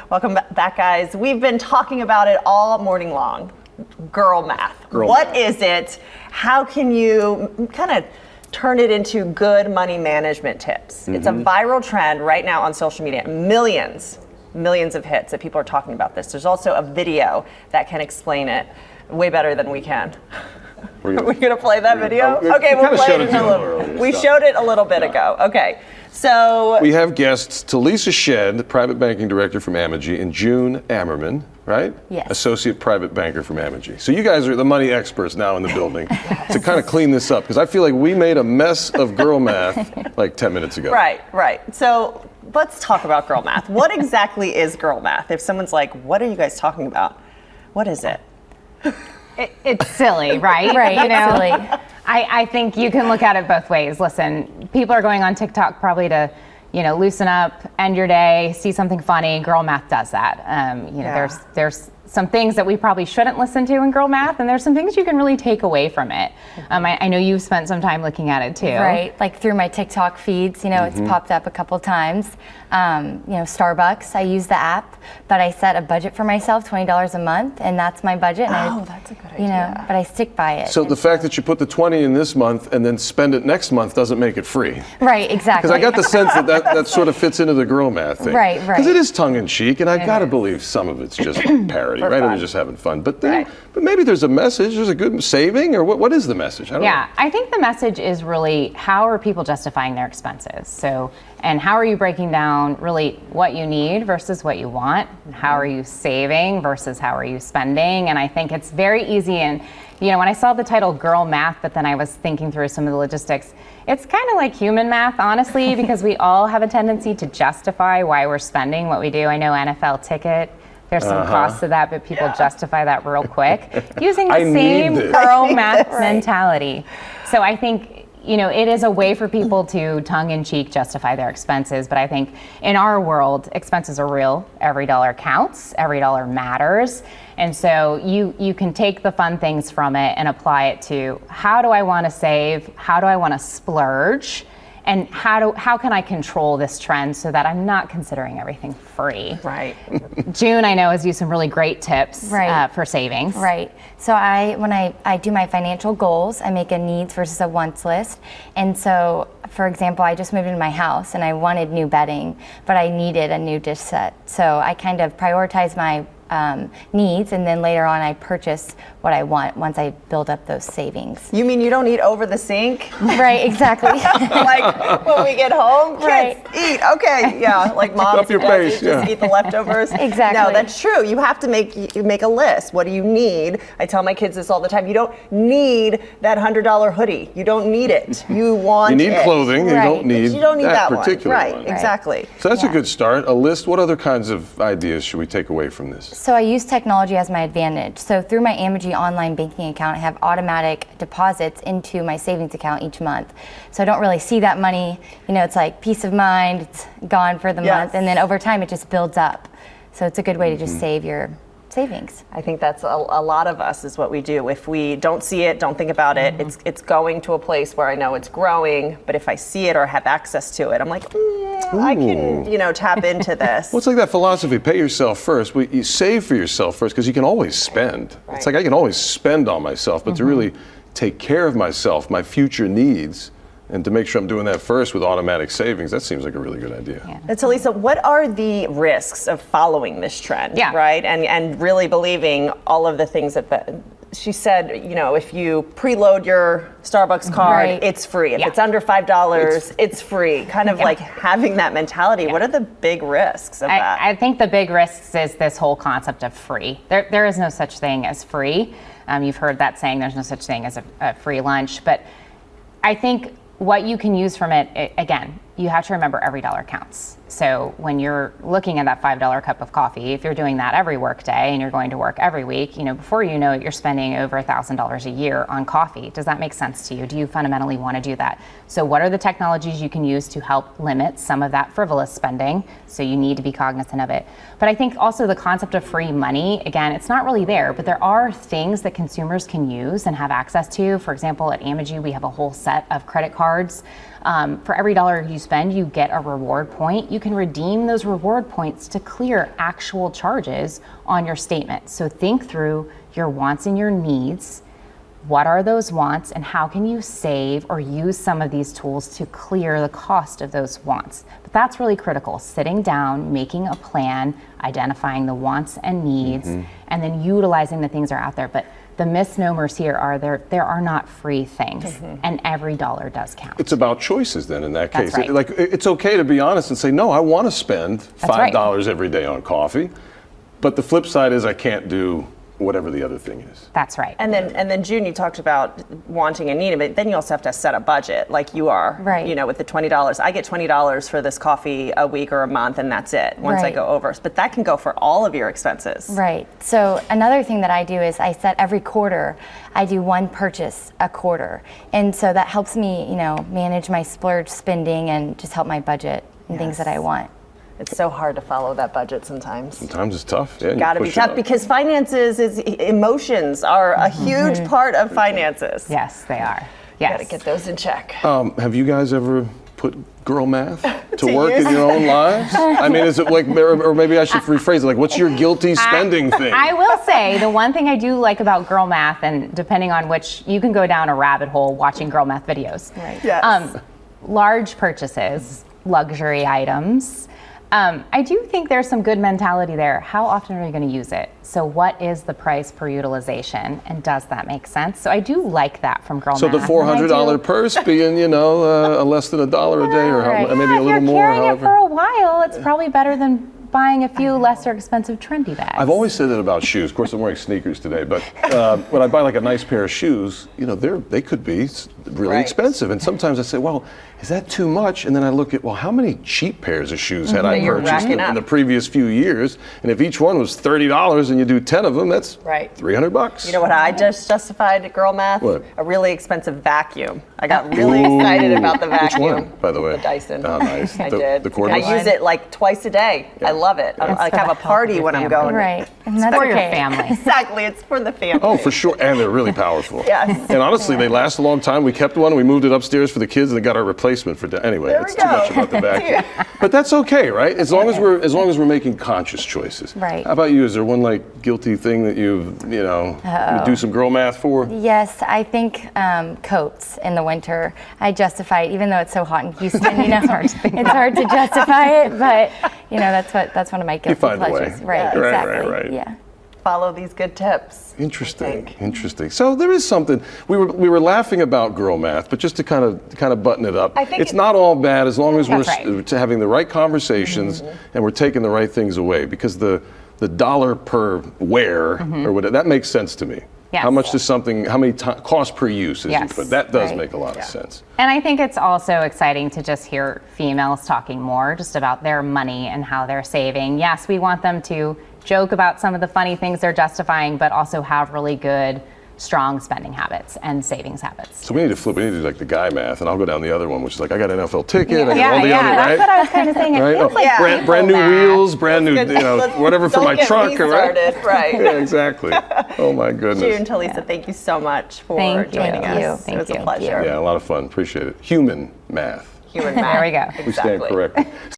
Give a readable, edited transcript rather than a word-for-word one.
Welcome back, guys. We've been talking about it all morning long. Girl math. What is it? How can you kind of turn it into good money management tips? It's a viral trend right now on social media. Millions of hits that people are talking about this. There's also a video that can explain it way better than we can. Are we going to play that video? Okay, we'll play it in a little. We showed it a little bit ago. Okay, so we have guests Telisa Shead, private banking director from Amegy, and June Amerman, right? Yes. Associate private banker from Amegy. So you guys are the money experts now in the building to kind of clean this up, because I feel like we made a mess of girl math like 10 minutes ago. Right. So let's talk about girl math. What exactly is girl math? If someone's like, what are you guys talking about? What is it? It's silly, right? Right, You know, silly. I think you can look at it both ways. Listen, people are going on TikTok probably to, loosen up, end your day, see something funny. Girl math does that. There's some things that we probably shouldn't listen to in girl math, and there's some things you can really take away from it. I know you've spent some time looking at it too. Right, like through my TikTok feeds, it's popped up a couple times. Starbucks, I use the app, but I set a budget for myself, $20 a month, and that's my budget. And that's a good idea. But I stick by it. So the fact that you put the 20 in this month and then spend it next month doesn't make it free. Right, exactly. Because I got the sense that sort of fits into the girl math thing. Right. Because it is tongue in cheek, and I gotta believe some of it's just parody, right? Or just having fun. But maybe there's a message. There's a good saving, or what is the message? I don't know. I think the message is really, how are people justifying their expenses? So, and how are you breaking down really what you need versus what you want? And how are you saving versus how are you spending? And I think it's very easy. And when I saw the title Girl Math, but then I was thinking through some of the logistics, it's kind of like human math, honestly, because we all have a tendency to justify why we're spending what we do. I know NFL ticket, there's some cost to that, but people justify that real quick using the same girl math mentality. So I think, it is a way for people to tongue-in-cheek justify their expenses, but I think in our world, expenses are real. Every dollar counts, every dollar matters, and so you can take the fun things from it and apply it to, how do I want to save, how do I want to splurge, and how can I control this trend so that I'm not considering everything free? Right. June, I know, has used some really great tips for savings. Right. So when I do my financial goals, I make a needs versus a wants list. And so, for example, I just moved into my house and I wanted new bedding, but I needed a new dish set. So I kind of prioritize my needs, and then later on I purchase what I want once I build up those savings. You mean you don't eat over the sink? Right, exactly. Like when we get home, kids, eat. Okay, yeah, like moms up your pace, just eat the leftovers. Exactly. No, that's true. You have to make a list. What do you need? I tell my kids this all the time. You don't need that $100 hoodie. You don't need it. You want it. You need clothing. You don't need that particular one. Right, exactly. So that's a good start. A list. What other kinds of ideas should we take away from this? So I use technology as my advantage. So through my Amegy online banking account, I have automatic deposits into my savings account each month. So I don't really see that money. It's like peace of mind. It's gone for the month, and then over time it just builds up. So it's a good way to just save your savings. I think that's a lot of us is what we do. If we don't see it, don't think about it, it's going to a place where I know it's growing, but if I see it or have access to it, I'm like, I can, tap into this. Well, it's like that philosophy, pay yourself first. You save for yourself first, because you can always spend. Right. It's like I can always spend on myself, but to really take care of myself, my future needs, and to make sure I'm doing that first with automatic savings, that seems like a really good idea. Yeah. Telisa, what are the risks of following this trend, right? And really believing all of the things that she said, if you preload your Starbucks card, it's free. If it's under $5, it's free. Kind of like having that mentality. What are the big risks of that? I think the big risks is this whole concept of free. There is no such thing as free. You've heard that saying, there's no such thing as a free lunch. But I think what you can use from it, again, you have to remember every dollar counts. So when you're looking at that $5 cup of coffee, if you're doing that every work day and you're going to work every week, before you know it, you're spending over $1,000 a year on coffee. Does that make sense to you? Do you fundamentally want to do that? So what are the technologies you can use to help limit some of that frivolous spending? So you need to be cognizant of it. But I think also the concept of free money, again, it's not really there, but there are things that consumers can use and have access to. For example, at Amegy, we have a whole set of credit cards For every dollar you spend, you get a reward point. You can redeem those reward points to clear actual charges on your statement. So think through your wants and your needs. What are those wants, and how can you save or use some of these tools to clear the cost of those wants? But that's really critical. Sitting down, making a plan, identifying the wants and needs, and then utilizing the things that are out there. But the misnomers here are there are not free things, and every dollar does count. It's about choices then in that case. That's right. Like, it's okay to be honest and say, no, I want to spend $5 every day on coffee, but the flip side is I can't do whatever the other thing is. That's right. And then June, you talked about wanting and needing, but then you also have to set a budget, like you are, Right. you know, with the $20. I get $20 for this coffee a week or a month, and that's it. Once I Right. go over, but that can go for all of your expenses. Right. So another thing that I do is I set every quarter, I do one purchase a quarter. And so that helps me, you know, manage my splurge spending and just help my budget and things that I want. It's so hard to follow that budget sometimes. Sometimes it's tough. Yeah, Got to be tough because finances emotions are a huge part of finances. Yes, they are. Got to Yes. get those in check. Have you guys ever put girl math to To work use? in your own lives? I mean, is it like, or maybe I should rephrase it, like, what's your guilty spending thing? I will say the one thing I do like about girl math, and depending on which, you can go down a rabbit hole watching girl math videos. Right. Yes. Large purchases, luxury items. I do think there's some good mentality there. How often are you going to use it? So what is the price per utilization, and does that make sense? So I do like that from girl So math. the $400 purse being, you know, less than $1 a day, or Right. maybe a if little you're more. carrying it for However. a while, it's probably better than buying a few lesser expensive trendy bags. I've always said that about shoes. Of course, I'm wearing sneakers today, but when I buy like a nice pair of shoes, you know, they could be really Right. expensive. And sometimes I say, well, is that too much? And then I look at, well, how many cheap pairs of shoes had I You're purchased racking in up. the previous few years? And if each one was $30 and you do 10 of them, that's Right. $300. You know what I just justified at girl math? What? A really expensive vacuum. I got really excited about the Which vacuum. one, by the way? The Dyson. Oh, nice. I The- did. the cordless? I use it like twice a day. I love it. I It's like for have the a health party of your when I'm family. going. Right. And that's for your okay. family. Exactly. It's for the family. Oh, for sure. And they're really powerful. Yes. And honestly, they last a long time. We kept one. We moved it upstairs for the kids, and they got our replacement for. Anyway, There we it's too much go. about the vacuum. But that's okay, right? As long as we're making conscious choices. Right. How about you? Is there one like guilty thing that you do some girl math for? Yes, I think coats in the winter. I justify it, even though it's so hot in Houston. You know, it's hard to justify it, but you know that's one of my guilty find a way. pleasures. Right, Right, exactly. right. Yeah. Follow these good tips. Interesting. think. Interesting. So there is something we were laughing about girl math, but just to kind of button it up, I think it's not all bad as long as That's we're right. having the right conversations and we're taking the right things away, because the dollar per wear or whatever, that makes sense to me. Yes. How much does something? How many cost per use? As you Yes. put that does Right. make a lot of sense. And I think it's also exciting to just hear females talking more just about their money and how they're saving. Yes, we want them to joke about some of the funny things they're justifying, but also have really good, strong spending habits and savings habits. So we need to flip. We need to do like the guy math, and I'll go down the other one, which is like I got an NFL ticket. I got all the other, that's right? what I was kind of saying. It Right? feels like brand people new math. wheels, brand new, Let's- whatever for don't my get truck, me right? started, right. Yeah, exactly. Oh my goodness. June, Telisa, thank you so much for Thank you. joining Thank us. you. It was Thank a you. pleasure. Yeah, a lot of fun. Appreciate it. Human math. Human math. There we go. We stand Exactly. corrected.